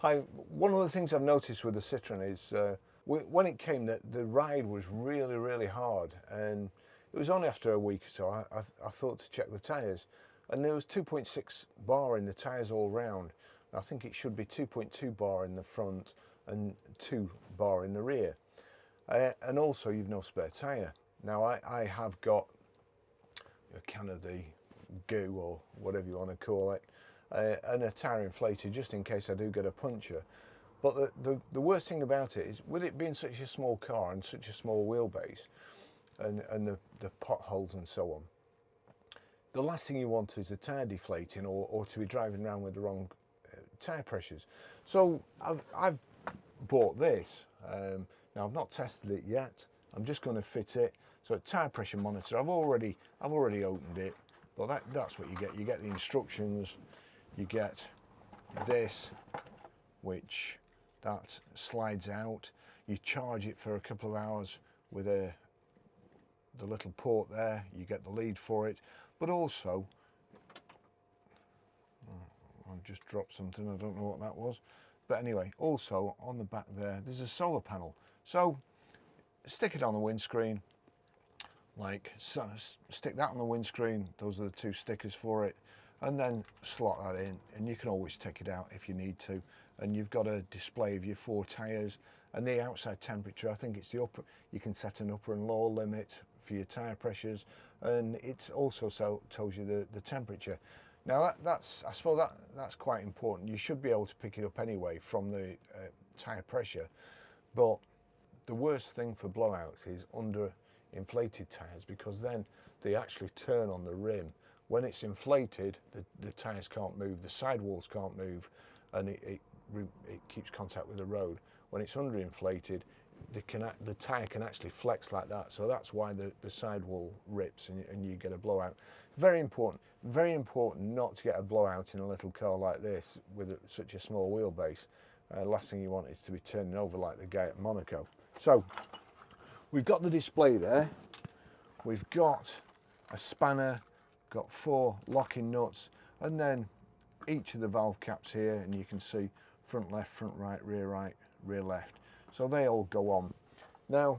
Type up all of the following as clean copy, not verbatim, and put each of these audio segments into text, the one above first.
Hi, one of the things I've noticed with the Citroen is when it came that the ride was really hard, and it was only after a week or so I thought to check the tyres, and there was 2.6 bar in the tyres all round. I think it should be 2.2 bar in the front and 2 bar in the rear, and also you've no spare tyre. Now I have got kind of the goo or whatever you want to call it, and a tyre inflator just in case I do get a puncture. But the worst thing about it is, with it being such a small car and such a small wheelbase, and the potholes and so on, the last thing you want is a tyre deflating or to be driving around with the wrong tyre pressures. So I've bought this. Now I've not tested it yet. I'm just going to fit it. So a tyre pressure monitor. I've already opened it, but that's what you get. You get the instructions. You get this, which that slides out. You charge it for a couple of hours with the little port there. You get the lead for it, but also I've just dropped something. I don't know what that was, but anyway, also on the back there's a solar panel. So stick it on the windscreen, like so. Stick that on the windscreen. Those are the two stickers for it, and then slot that in, and you can always take it out if you need to. And you've got a display of your 4 tyres and the outside temperature. I think it's the upper. You can set an upper and lower limit for your tyre pressures, and it also tells you the temperature. Now I suppose that's quite important. You should be able to pick it up anyway from the tyre pressure, but the worst thing for blowouts is under inflated tyres, because then they actually turn on the rim. When it's inflated, the tyres can't move, the sidewalls can't move, and it keeps contact with the road. When it's underinflated, the tyre can actually flex like that. So that's why the sidewall rips and you get a blowout. Very important not to get a blowout in a little car like this with such a small wheelbase. Last thing you want is to be turning over like the guy at Monaco. So we've got the display there. We've got a spanner, got 4 locking nuts, and then each of the valve caps here, and you can see front left, front right, rear left. So they all go on. Now,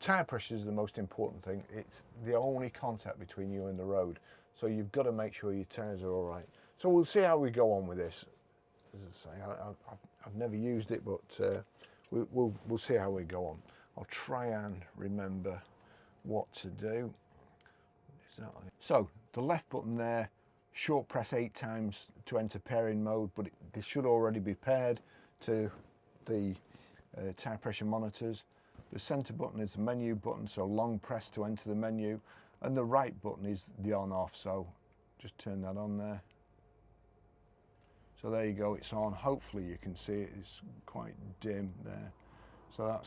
tyre pressure is the most important thing. It's the only contact between you and the road. So you've got to make sure your tyres are all right. So we'll see how we go on with this. As I say, I've never used it, but we'll see how we go on. I'll try and remember what to do. So the left button there, short press 8 times to enter pairing mode, but this should already be paired to the tyre pressure monitors. The centre button is the menu button, so long press to enter the menu, and the right button is the on off, so just turn that on there. So there you go, it's on. Hopefully you can see it. It's quite dim there. So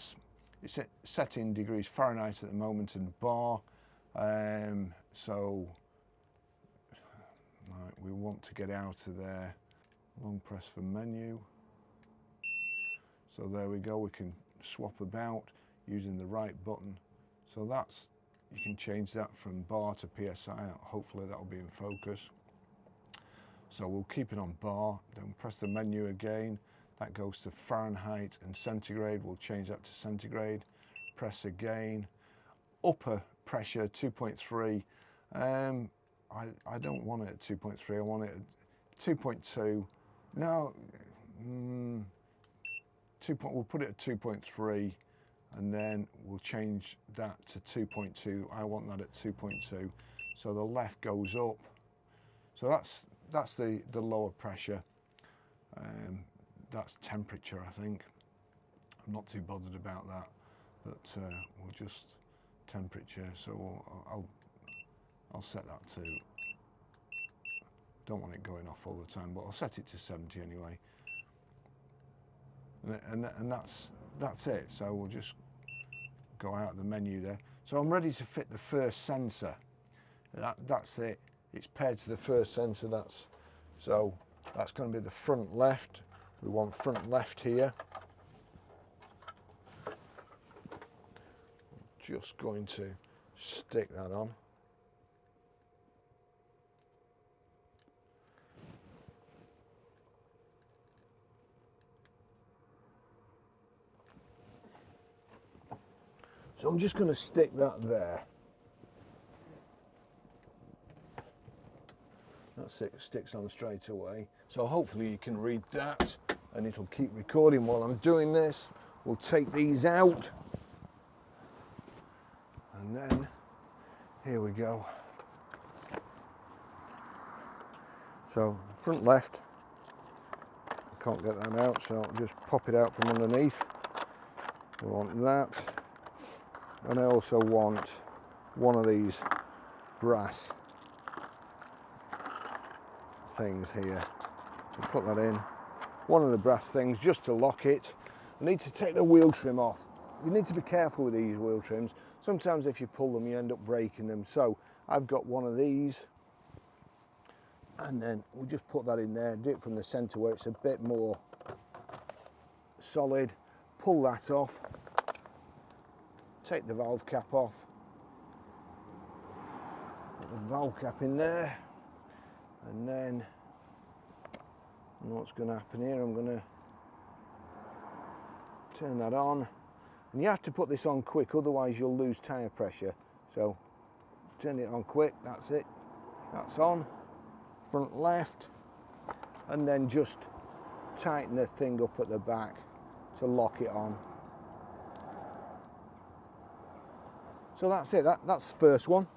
it's set in degrees Fahrenheit at the moment and bar. So right, we want to get out of there. Long press for menu. So there we go, we can swap about using the right button. So you can change that from bar to PSI. Hopefully that'll be in focus. So we'll keep it on bar, then press the menu again. That goes to Fahrenheit and centigrade. We'll change that to centigrade. Press again. Upper pressure 2.3. I don't want it at 2.3. I want it at 2.2. No, we'll put it at 2.3, and then we'll change that to 2.2. I want that at 2.2. So the left goes up. So that's the lower pressure. That's temperature, I think. I'm not too bothered about that, but we'll just temperature. So I'll set that to. Don't want it going off all the time, but I'll set it to 70 anyway. And that's it. So we'll just go out of the menu there. So I'm ready to fit the first sensor. That's it. It's paired to the first sensor. So that's going to be the front left. We want front left here. Just going to stick that on. So I'm just going to stick that there. That's it, sticks on straight away. So hopefully you can read that and it'll keep recording while I'm doing this. We'll take these out. And then, here we go. So front left, I can't get that out, so I'll just pop it out from underneath. We want that. And I also want one of these brass things here. I'll put that in. One of the brass things just to lock it. I need to take the wheel trim off. You need to be careful with these wheel trims. Sometimes if you pull them you end up breaking them. So I've got one of these, and then we'll just put that in there, do it from the centre where it's a bit more solid. Pull that off, take the valve cap off, put the valve cap in there, and then what's going to happen here, I'm going to turn that on. And you have to put this on quick, otherwise you'll lose tyre pressure. So turn it on quick, that's it, that's on. Front left, and then just tighten the thing up at the back to lock it on. So that's it, that's the first one.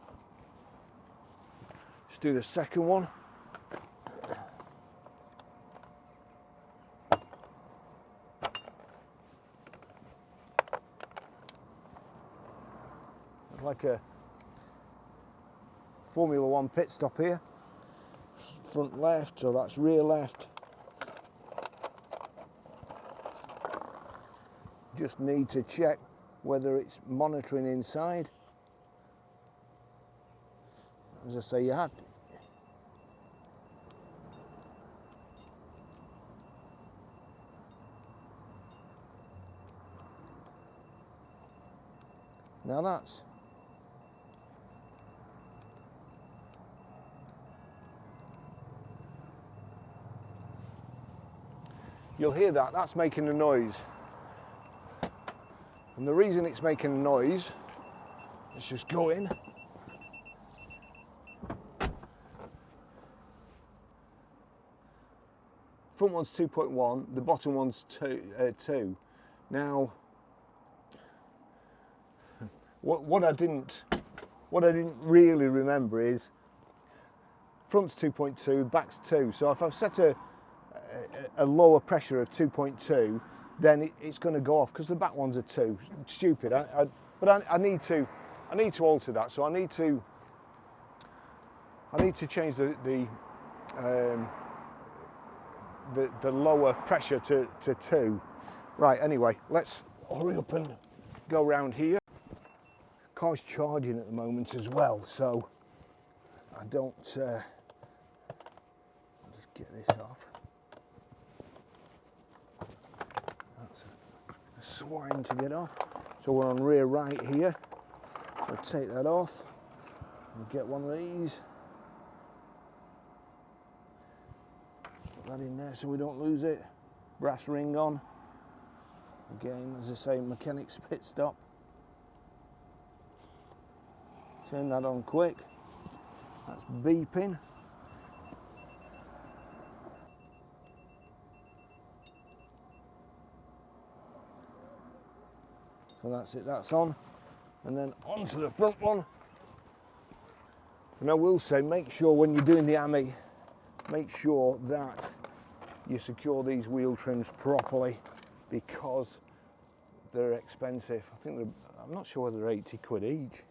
Let's do the second one. Like a Formula One pit stop here. Front left, so that's rear left. Just need to check whether it's monitoring inside. As I say, you have to. Now that's you'll hear that, that's making a noise. And the reason it's making a noise, let's just go in. Front one's 2.1, the bottom one's 2. Now, what I didn't really remember is front's 2.2, back's 2. So if I've set a lower pressure of 2.2, then it's going to go off because the back one's a 2. Stupid. But I need to alter that. So I need to change the lower pressure to 2. Right. Anyway, let's hurry up and go around here. Car's charging at the moment as well, so I don't. I'll just get this off. Swine to get off. So we're on rear right here. So take that off and get one of these. Put that in there so we don't lose it. Brass ring on. Again, as I say, mechanic's pit stop. Turn that on quick. That's beeping. So that's it, that's on. And then onto the front one. And I will say, make sure when you're doing the Ami, make sure that you secure these wheel trims properly, because they're expensive. I think I'm not sure whether they're 80 quid each.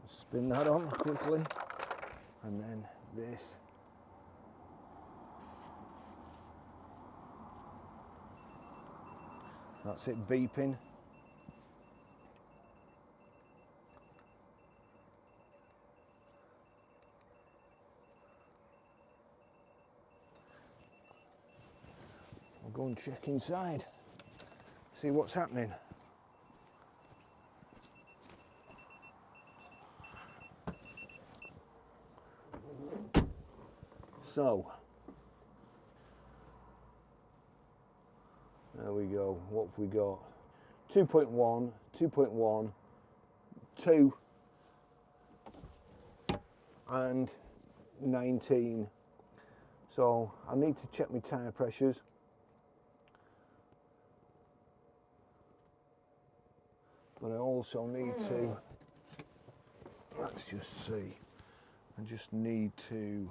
Spin that on quickly, and then this. That's it beeping. I'll go and check inside, see what's happening. So there we go. What have we got? 2.1, 2.1, 2 and 19. So I need to check my tyre pressures. But I also need to, let's just see, I just need to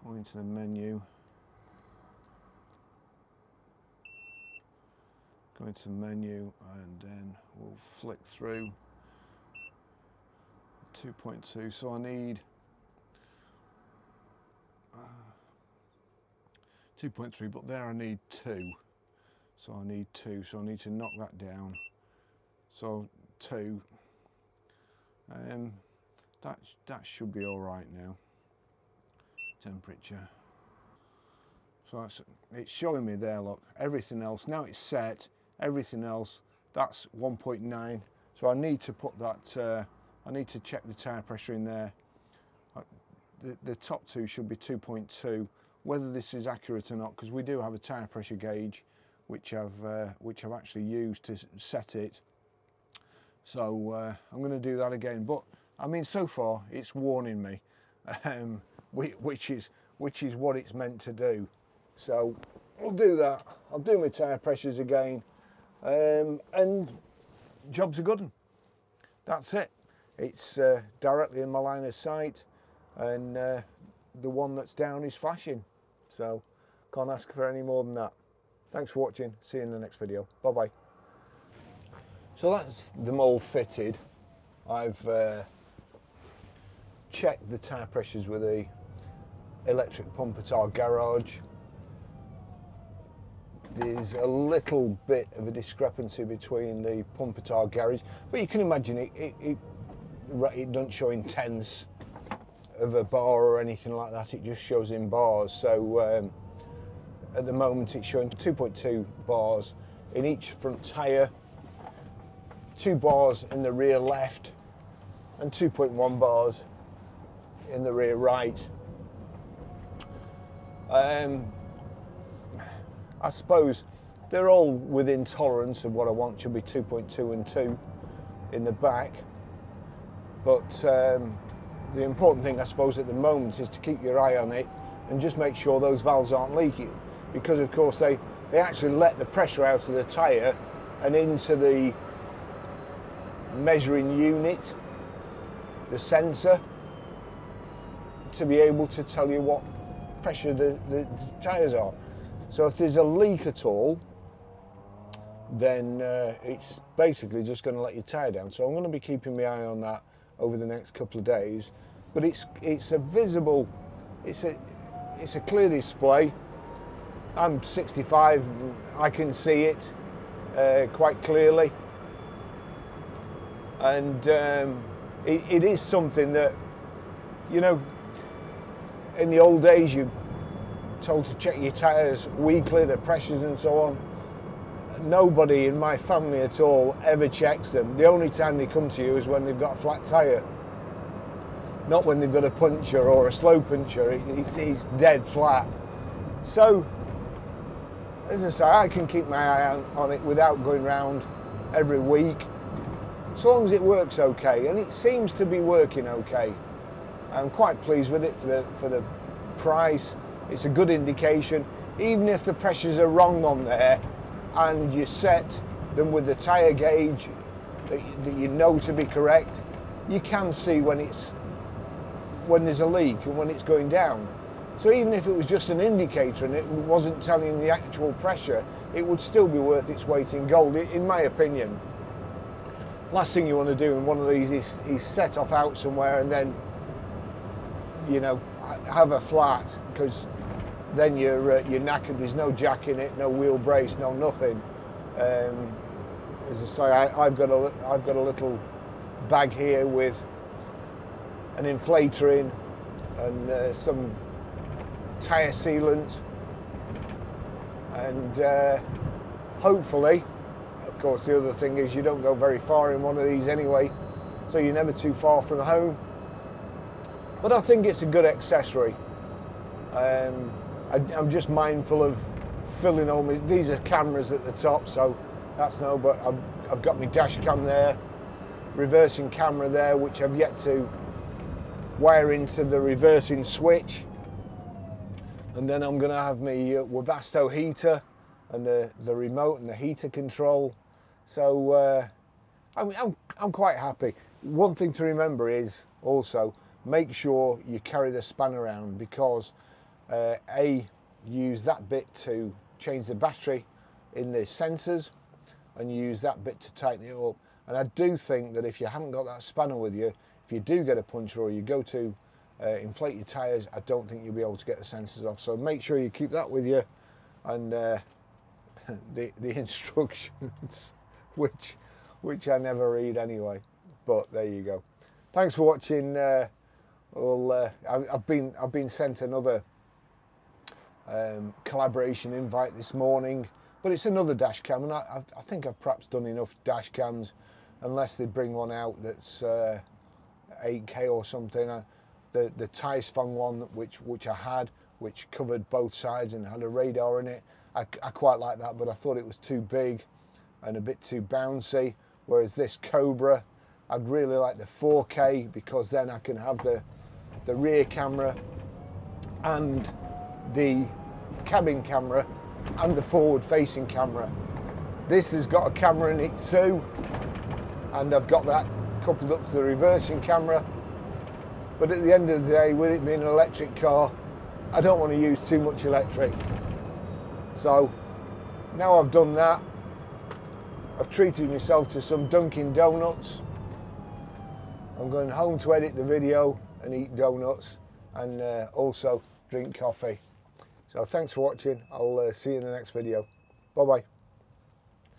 go into the menu, go into the menu, and then we'll flick through 2.2. So I need 2.3, but there I need 2. So I need 2, so I need to knock that down. So 2, that should be all right now. Temperature. So it's showing me there, look, everything else, now it's set, everything else, that's 1.9. So I need to put that, I need to check the tyre pressure in there. The top 2 should be 2.2. Whether this is accurate or not, because we do have a tyre pressure gauge, which I've actually used to set it. So I'm going to do that again. But I mean, so far it's warning me, which is what it's meant to do. So I'll do that. I'll do my tyre pressures again, and job's a good one. That's it. It's directly in my line of sight, and the one that's down is flashing. So can't ask for any more than that. Thanks for watching. See you in the next video. Bye bye. So that's them all fitted. I've checked the tyre pressures with the electric pump at our garage. There's a little bit of a discrepancy between the pump at our garage, but you can imagine it doesn't show in tenths of a bar or anything like that. It just shows in bars. So at the moment it's showing 2.2 bars in each front tyre, 2 bars in the rear left, and 2.1 bars in the rear right. I suppose they're all within tolerance of what I want. Should be 2.2 and 2 in the back. But the important thing, I suppose, at the moment is to keep your eye on it and just make sure those valves aren't leaking, because of course they actually let the pressure out of the tyre and into the measuring unit, the sensor, to be able to tell you what pressure the tyres are. So if there's a leak at all, then it's basically just going to let your tyre down. So I'm going to be keeping my eye on that over the next couple of days. But it's a visible, it's a clear display. I'm 65, I can see it quite clearly, and it is something that, you know, in the old days you're told to check your tyres weekly, the pressures and so on. Nobody in my family at all ever checks them. The only time they come to you is when they've got a flat tyre, not when they've got a puncture or a slow puncture. It's dead flat. So as I say, I can keep my eye on it without going round every week, so long as it works okay, and it seems to be working okay. I'm quite pleased with it for the price. It's a good indication. Even if the pressures are wrong on there and you set them with the tyre gauge that you know to be correct, you can see when there's a leak and when it's going down. So even if it was just an indicator and it wasn't telling the actual pressure, it would still be worth its weight in gold, in my opinion. Last thing you want to do in one of these is set off out somewhere and then, you know, have a flat, because then you're knackered. There's no jack in it, no wheel brace, no nothing. As I say, I've got a little bag here with an inflator in and some tyre sealant, and hopefully, of course, the other thing is you don't go very far in one of these anyway, so you're never too far from home. But I think it's a good accessory. I'm just mindful of filling all my, these are cameras at the top, so that's no, but I've got my dash cam there, reversing camera there, which I've yet to wire into the reversing switch. And then I'm going to have my Webasto heater and the remote and the heater control. So I'm quite happy. One thing to remember is also make sure you carry the span around, because use that bit to change the battery in the sensors, and use that bit to tighten it up. And I do think that if you haven't got that spanner with you, if you do get a puncture or you go to inflate your tyres, I don't think you'll be able to get the sensors off. So make sure you keep that with you, and the instructions, which I never read anyway. But there you go. Thanks for watching. I've been sent another collaboration invite this morning, but it's another dash cam, and I think I've perhaps done enough dash cams, unless they bring one out that's 8K or something. The Tyre one which I had, which covered both sides and had a radar in it, I quite like that, but I thought it was too big and a bit too bouncy. Whereas this Cobra, I'd really like the 4K, because then I can have the rear camera and the cabin camera and the forward facing camera. This has got a camera in it too, and I've got that coupled up to the reversing camera. But at the end of the day, with it being an electric car, I don't want to use too much electric. So now I've done that, I've treated myself to some Dunkin' Donuts. I'm going home to edit the video and eat donuts, and also drink coffee. So thanks for watching. I'll see you in the next video. Bye bye.